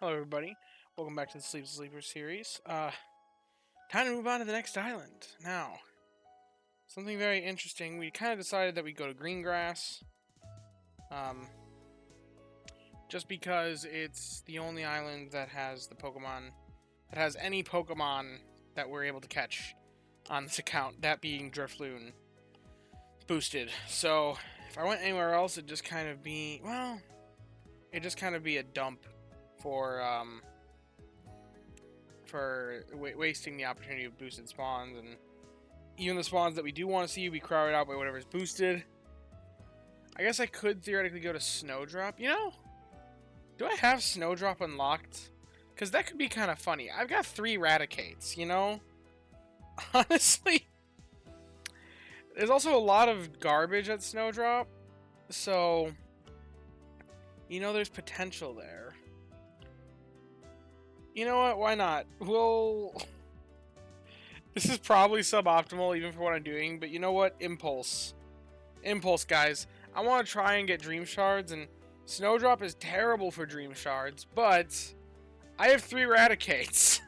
Hello, everybody. Welcome back to the Sleep Sleeper series. Time to move on to the next island. Now, something very interesting. We kind of decided that we'd go to Greengrass, um, just because it's the only island that has any Pokemon that we're able to catch on this account. That being Drifloon boosted. So, if I went anywhere else, it'd just kind of be a dump for wasting the opportunity of boosted spawns, and even the spawns that we do want to see, we crowd out by whatever's boosted. I guess I could theoretically go to Snowdrop. Do I have Snowdrop unlocked? Because that could be kind of funny. I've got 3 Raticates, Honestly, there's also a lot of garbage at Snowdrop, so, there's potential there. You know what? Why not? This is probably suboptimal even for what I'm doing, but you know what? Impulse. Impulse, guys. I want to try and get Dream Shards, and Snowdrop is terrible for Dream Shards, but I have 3 Raticates.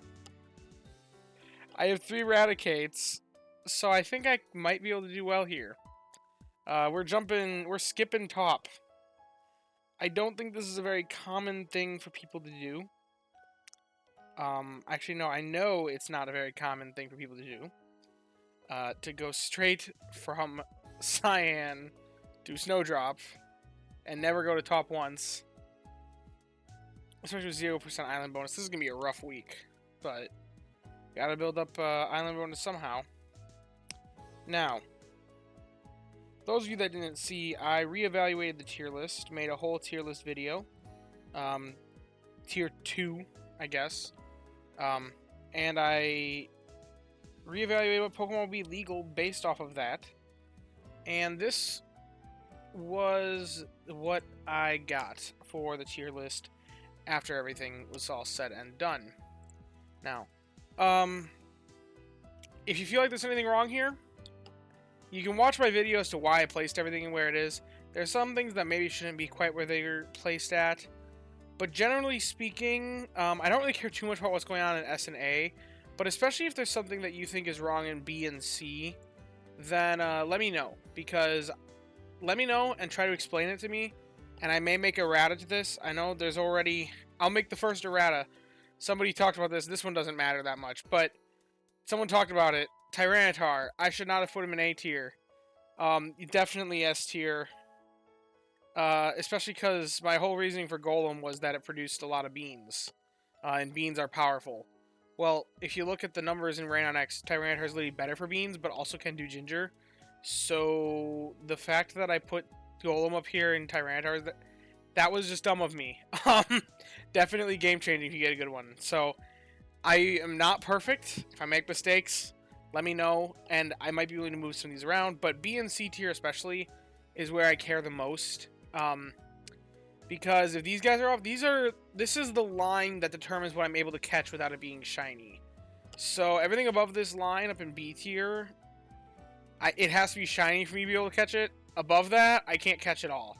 So I think I might be able to do well here. We're skipping top. I don't think this is a very common thing for people to do. Actually, no, I know it's not a very common thing for people to do. To go straight from Cyan to Snowdrop and never go to top once. Especially with 0% island bonus. This is going to be a rough week, but gotta build up island bonus somehow. Now, those of you that didn't see, I reevaluated the tier list, made a whole tier list video. Tier 2, I guess. And I reevaluated what Pokemon would be legal based off of that. And this was what I got for the tier list after everything was all said and done. Now, if you feel like there's anything wrong here, you can watch my video as to why I placed everything and where it is. There's some things that maybe shouldn't be quite where they're placed at. But generally speaking, I don't really care too much about what's going on in S and A. But especially if there's something that you think is wrong in B and C, then let me know. Because let me know and try to explain it to me. And I may make a errata to this. I know there's already... I'll make the first errata. Somebody talked about this. This one doesn't matter that much. But someone talked about it. Tyranitar. I should not have put him in A tier. Definitely S tier. Especially because my whole reasoning for Golem was that it produced a lot of beans. And beans are powerful. Well, if you look at the numbers in Rain on X, Tyranitar is literally better for beans, but also can do ginger. So, the fact that I put Golem up here in Tyranitar, that was just dumb of me. Definitely game-changing if you get a good one. So, I am not perfect. If I make mistakes, let me know, and I might be willing to move some of these around. But B and C tier especially is where I care the most. Because if these guys are off, this is the line that determines what I'm able to catch without it being shiny. So everything above this line up in B tier, it has to be shiny for me to be able to catch it. Above that, I can't catch it all.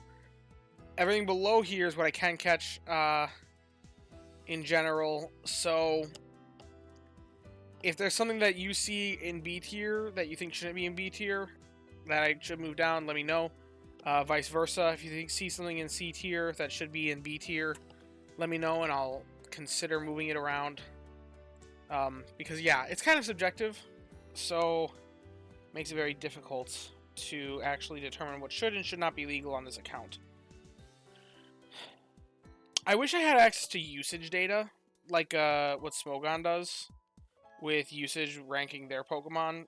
Everything below here is what I can catch in general. So if there's something that you see in B tier that you think shouldn't be in B tier, that I should move down, let me know. Vice versa, if you see something in C tier that should be in B tier, let me know and I'll consider moving it around. Because yeah, it's kind of subjective, so makes it very difficult to actually determine what should and should not be legal on this account. I wish I had access to usage data, like what Smogon does, with usage ranking their Pokemon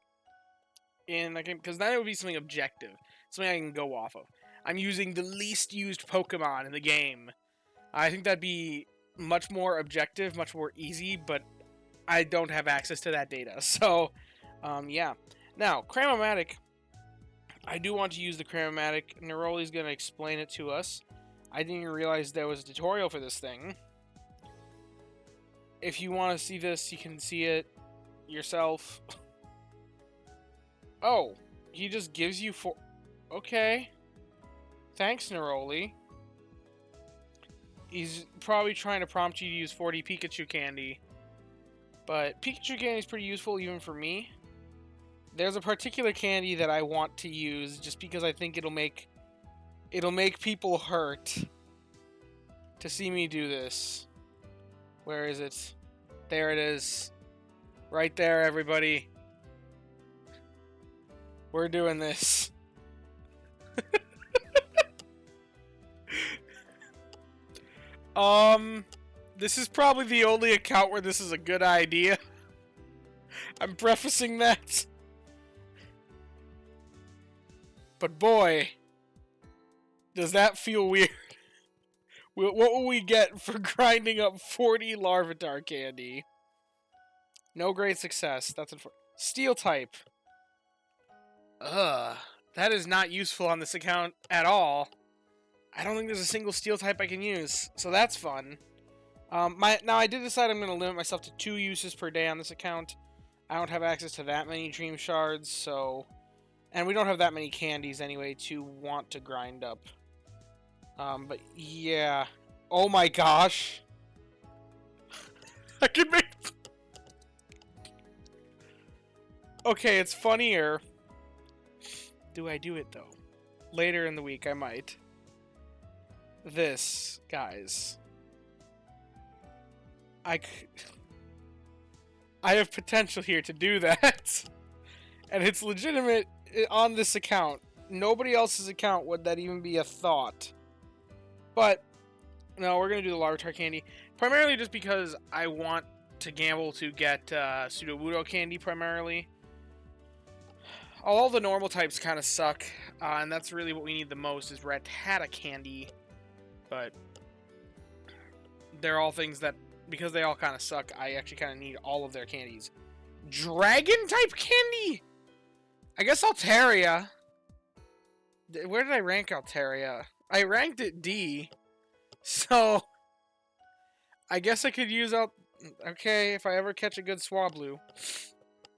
in the game, because then it would be something objective, something I can go off of. I'm using the least used Pokemon in the game. I think that'd be much more objective, much more easy, but I don't have access to that data, so yeah. Now, Cramomatic, I do want to use the Cramomatic. Neroli's going to explain it to us. I didn't even realize there was a tutorial for this thing. If you want to see this, you can see it yourself. Oh, he just gives you Okay. Thanks, Neroli. He's probably trying to prompt you to use 40 Pikachu candy. But Pikachu candy is pretty useful even for me. There's a particular candy that I want to use just because I think it'll make people hurt to see me do this. Where is it? There it is. Right there, everybody. We're doing this. This is probably the only account where this is a good idea. I'm prefacing that. But boy, does that feel weird. What will we get for grinding up 40 Larvitar candy? No great success. That's Steel type. Ugh. That is not useful on this account at all. I don't think there's a single steel type I can use, so that's fun. Now I did decide I'm going to limit myself to 2 uses per day on this account. I don't have access to that many dream shards, so... And we don't have that many candies anyway to want to grind up. But yeah. Oh my gosh. I can make... Okay, it's funnier. Do I do it, though? Later in the week, I might. This, guys. I have potential here to do that. And it's legitimate on this account. Nobody else's account would that even be a thought. But, no, we're going to do the Larvitar candy. Primarily just because I want to gamble to get Sudowoodo candy, primarily. All the normal types kind of suck. And that's really what we need the most, is Rattata candy. But they're all things that, because they all kind of suck, I actually kind of need all of their candies. Dragon-type candy? I guess Altaria. Where did I rank Altaria? I ranked it D. So, I guess I could use okay, if I ever catch a good Swablu.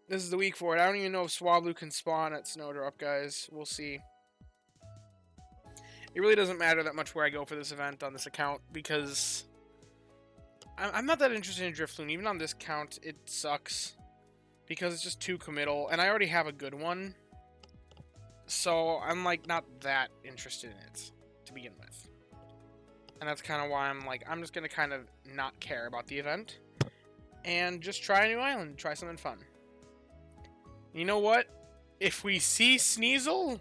This is the week for it. I don't even know if Swablu can spawn at Snowdrop, guys. We'll see. It really doesn't matter that much where I go for this event on this account, because I'm not that interested in Drifloon. Even on this account, it sucks, because it's just too committal, and I already have a good one, so I'm, like, not that interested in it to begin with. And that's kind of why I'm, like, I'm just going to kind of not care about the event, and just try a new island, try something fun. You know what? If we see Sneasel...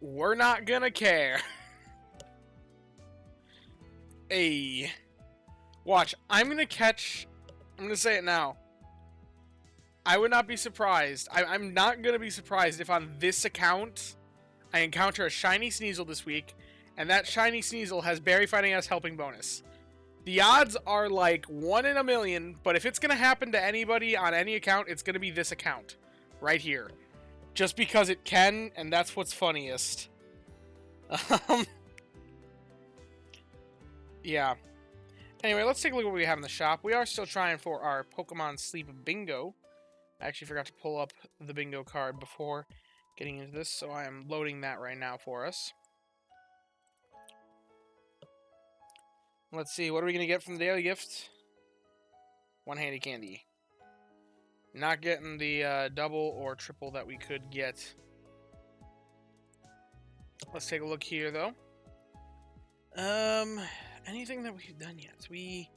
we're not gonna care. Hey. Watch, I'm gonna say it now. I would not be surprised. I'm not gonna be surprised if on this account I encounter a shiny Sneasel this week, and that shiny Sneasel has Berry Fighting S helping bonus. The odds are like 1 in a million, but if it's gonna happen to anybody on any account, it's gonna be this account. Right here. Just because it can, and that's what's funniest. Yeah. Anyway, let's take a look at what we have in the shop. We are still trying for our Pokemon Sleep Bingo. I actually forgot to pull up the bingo card before getting into this, so I am loading that right now for us. Let's see, what are we going to get from the daily gift? One-handed candy. Not getting the double or triple that we could get. Let's take a look here, though. Anything that we've done yet? We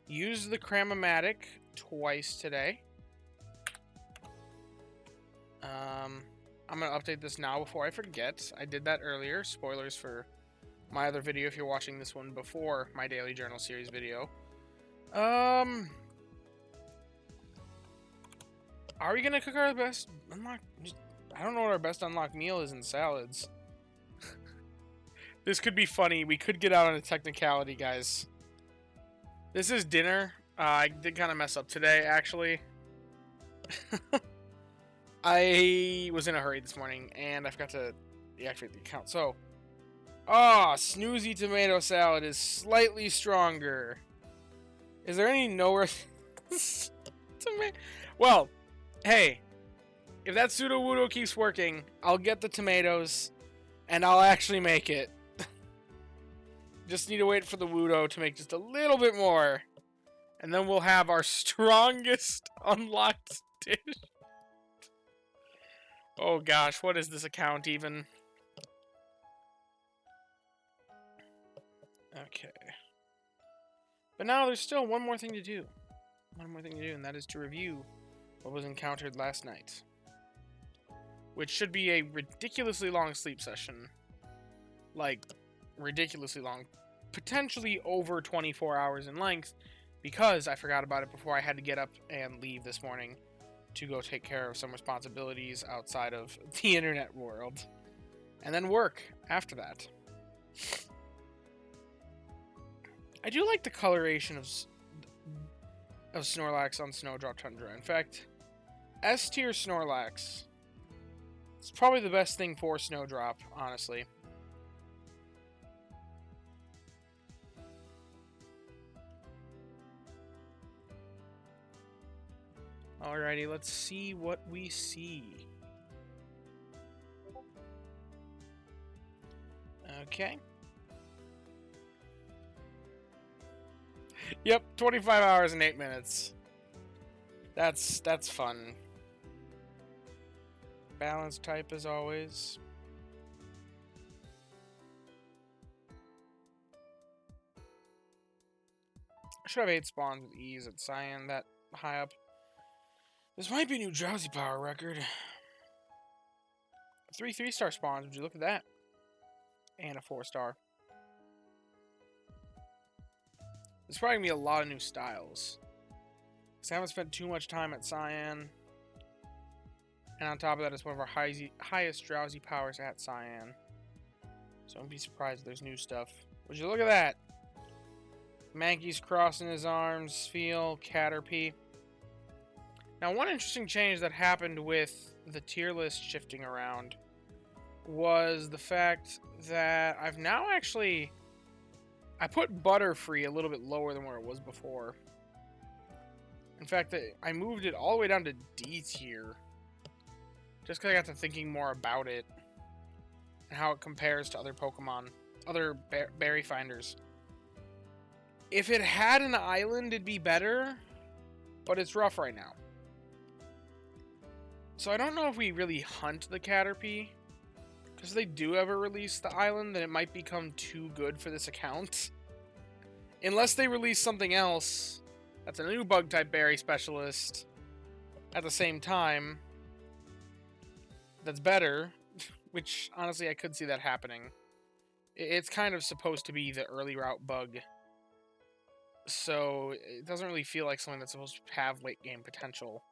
used the Cramomatic twice today. I'm going to update this now before I forget. I did that earlier. Spoilers for my other video if you're watching this one before my Daily Journal Series video. Are we gonna cook our best unlock? I don't know what our best unlock meal is in salads. This could be funny. We could get out on a technicality, guys. This is dinner. I did kind of mess up today, actually. I was in a hurry this morning, and I forgot to deactivate the account. So, Snoozy tomato salad is slightly stronger. Is there any nowhere? Well. Hey, if that Sudowoodo keeps working, I'll get the tomatoes, and I'll actually make it. Just need to wait for the Wudo to make just a little bit more. And then we'll have our strongest unlocked dish. Oh gosh, what is this account even? Okay. But now there's still one more thing to do. And that is to review what was encountered last night. Which should be a ridiculously long sleep session. Like, ridiculously long. Potentially over 24 hours in length, because I forgot about it before I had to get up and leave this morning to go take care of some responsibilities outside of the internet world. And then work after that. I do like the coloration of Snorlax on Snowdrop Tundra. In fact, S tier Snorlax is probably the best thing for Snowdrop, honestly. Alrighty, let's see what we see. Okay. Yep, 25 hours and 8 minutes. That's fun. Balanced type as always. I should have 8 spawns with ease at Cyan that high up. This might be a new Drowsy Power record. 3 3-star spawns, would you look at that? And a 4-star. There's probably gonna be a lot of new styles. Because I haven't spent too much time at Cyan. And on top of that, it's one of our highest Drowsy Powers at Cyan. So don't be surprised if there's new stuff. Would you look at that? Mankey's crossing his arms, feel, Caterpie. Now, one interesting change that happened with the tier list shifting around was the fact that I've now actually... I put Butterfree a little bit lower than where it was before. In fact, I moved it all the way down to D tier. Just because I got to thinking more about it. And how it compares to other Pokemon. Other berry finders. If it had an island, it'd be better. But it's rough right now. So I don't know if we really hunt the Caterpie. Because if they do ever release the island, then it might become too good for this account. Unless they release something else that's a new bug-type berry specialist at the same time that's better. Which, honestly, I could see that happening. It's kind of supposed to be the early route bug. So it doesn't really feel like something that's supposed to have late game potential.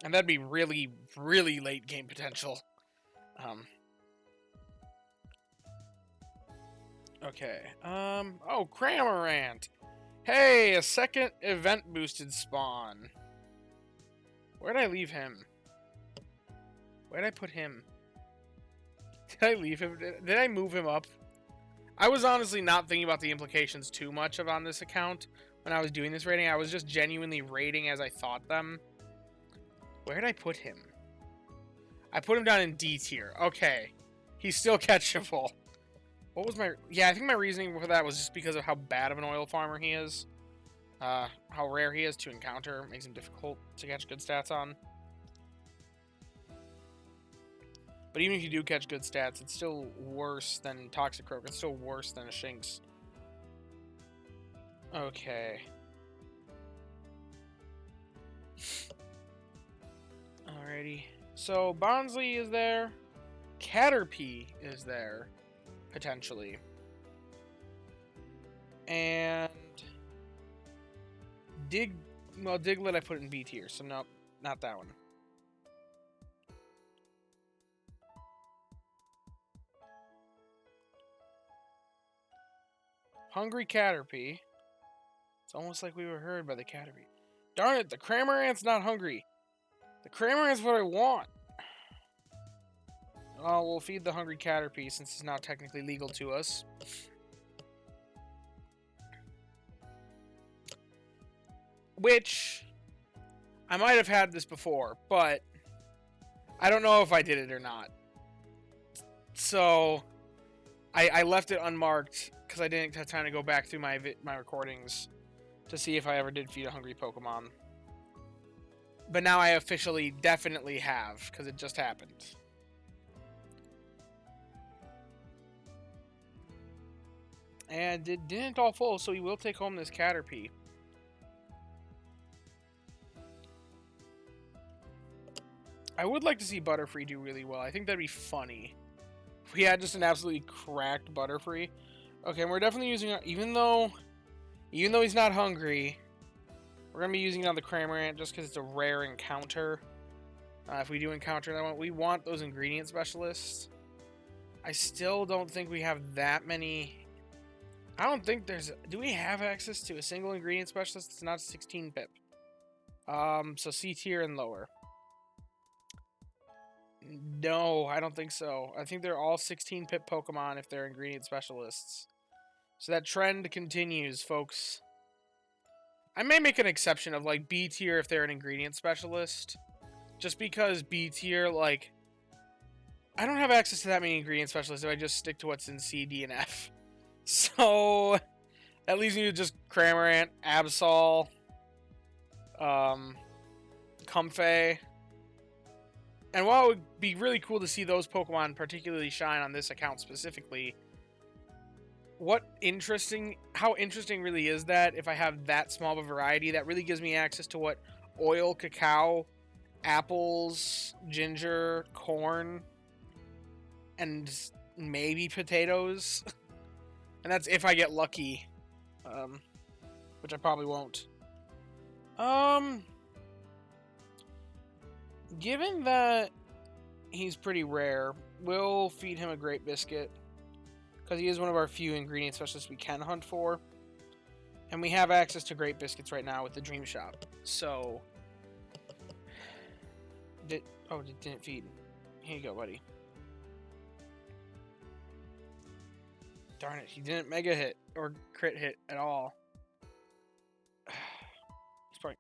And that'd be really, really late game potential. Okay. Oh, Cramorant! Hey, a second event boosted spawn. Where'd I leave him? Where'd I put him? Did I leave him? Did I move him up? I was honestly not thinking about the implications too much on this account when I was doing this rating. I was just genuinely rating as I thought them. Where did I put him? I put him down in D tier. Okay. He's still catchable. What was my... Yeah, I think my reasoning for that was just because of how bad of an oil farmer he is. How rare he is to encounter. Makes him difficult to catch good stats on. But even if you do catch good stats, it's still worse than Toxicroak. It's still worse than a Shinx. Okay. Alrighty. So, Bonsly is there. Caterpie is there. Potentially. And... Well, Diglett I put in B tier, so no, not that one. Hungry Caterpie. It's almost like we were heard by the Caterpie. Darn it, the Cramorant's not hungry. The Cramorant's what I want. Oh, we'll feed the hungry Caterpie since it's now technically legal to us. Which, I might have had this before, but I don't know if I did it or not. So, I left it unmarked because I didn't have time to go back through my recordings to see if I ever did feed a hungry Pokemon. But now I officially definitely have, because it just happened. And it didn't all full, so he will take home this Caterpie. I would like to see Butterfree do really well. I think that'd be funny. If we had just an absolutely cracked Butterfree. Okay, and we're definitely using... Even though he's not hungry, we're going to be using it on the Cramorant just because it's a rare encounter. If we do encounter that one, we want those ingredient specialists. I still don't think we have that many... I don't think there's... Do we have access to a single ingredient specialist that's not 16 pip? So C tier and lower. No, I don't think so. I think they're all 16 pip Pokemon if they're ingredient specialists. So that trend continues, folks. I may make an exception of like B tier if they're an ingredient specialist. Just because B tier, like... I don't have access to that many ingredient specialists if I just stick to what's in C, D, and F. So, that leaves me with just Cramorant, Absol, Comfey. And while it would be really cool to see those Pokemon particularly shine on this account specifically, how interesting really is that if I have that small of a variety? That really gives me access to what oil, cacao, apples, ginger, corn, and maybe potatoes. And that's if I get lucky. Which I probably won't. Given that he's pretty rare, we'll feed him a Great Biscuit. Because he is one of our few ingredient specialists we can hunt for. And we have access to Great Biscuits right now with the Dream Shop. So... it didn't feed. Here you go, buddy. Darn it, he didn't mega hit or crit hit at all.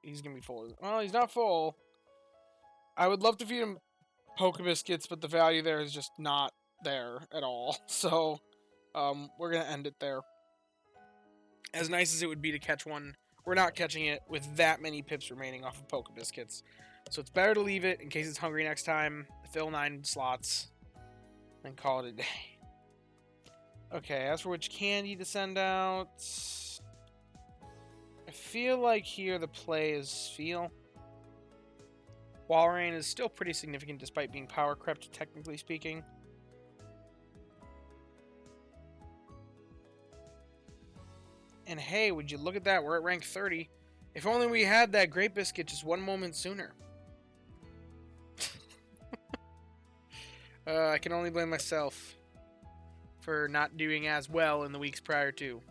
He's gonna be full. Well, he's not full. I would love to feed him Pokebiscuits, but the value there is just not there at all. So, we're gonna end it there. As nice as it would be to catch one, we're not catching it with that many pips remaining off of Pokebiscuits. So it's better to leave it in case it's hungry next time. Fill 9 slots, and call it a day. Okay, as for which candy to send out, I feel like here the play is Feel. Walrein is still pretty significant despite being power crept, technically speaking. And hey, would you look at that, we're at rank 30. If only we had that Great Biscuit just one moment sooner. I can only blame myself for not doing as well in the weeks prior to.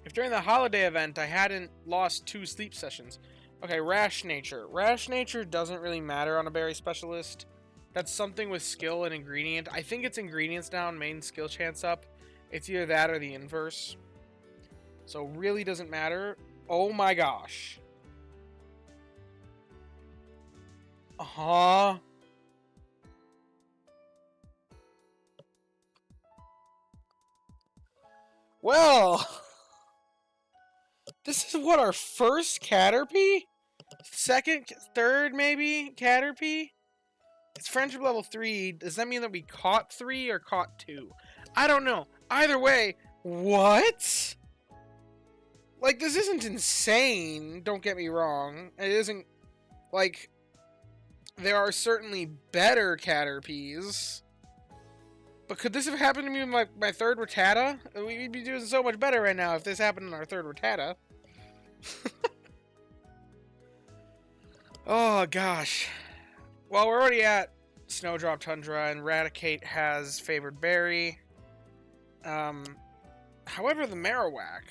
If during the holiday event I hadn't lost 2 sleep sessions. Okay, Rash Nature. Rash Nature doesn't really matter on a berry specialist. That's something with skill and ingredient. I think it's ingredients down, main skill chance up. It's either that or the inverse. So really doesn't matter. Oh my gosh. Uh-huh. Well, this is what, our first Caterpie? Second, third maybe Caterpie? It's friendship level 3. Does that mean that we caught 3 or caught 2? I don't know. Either way, what? Like, this isn't insane, don't get me wrong. It isn't, like, there are certainly better Caterpies. But could this have happened to me with my third Rattata? We'd be doing so much better right now if this happened in our third Rattata. Oh, gosh. Well, we're already at Snowdrop Tundra, and Raticate has favored berry. However, the Marowak...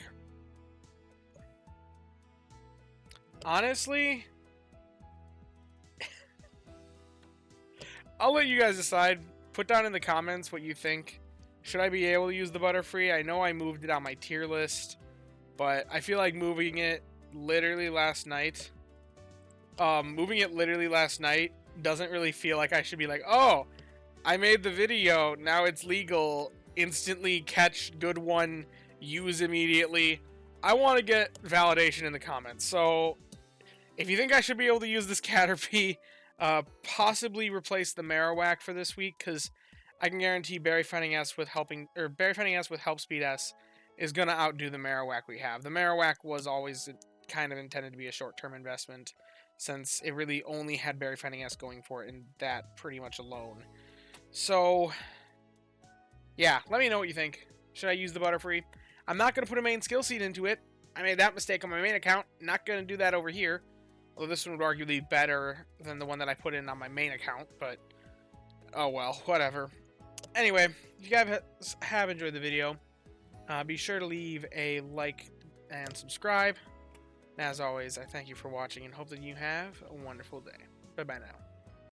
Honestly... I'll let you guys decide. Put down in the comments what you think. Should I be able to use the Butterfree? I know I moved it on my tier list, but I feel like moving it literally last night doesn't really feel like I should be like, oh, I made the video, now it's legal. Instantly catch, good one, use immediately. I want to get validation in the comments. So, if you think I should be able to use this Caterpie, possibly replace the Marowak for this week, because I can guarantee Berry Finding S with Help Speed S is gonna outdo the Marowak we have. The Marowak was always kind of intended to be a short-term investment, since it really only had Berry Finding S going for it, and that pretty much alone. So, yeah, let me know what you think. Should I use the Butterfree? I'm not gonna put a main skill seed into it. I made that mistake on my main account. Not gonna do that over here. Although this one would arguably be better than the one that I put in on my main account, but oh well, whatever. Anyway, if you guys have enjoyed the video, be sure to leave a like and subscribe. As always, I thank you for watching and hope that you have a wonderful day. Bye-bye now.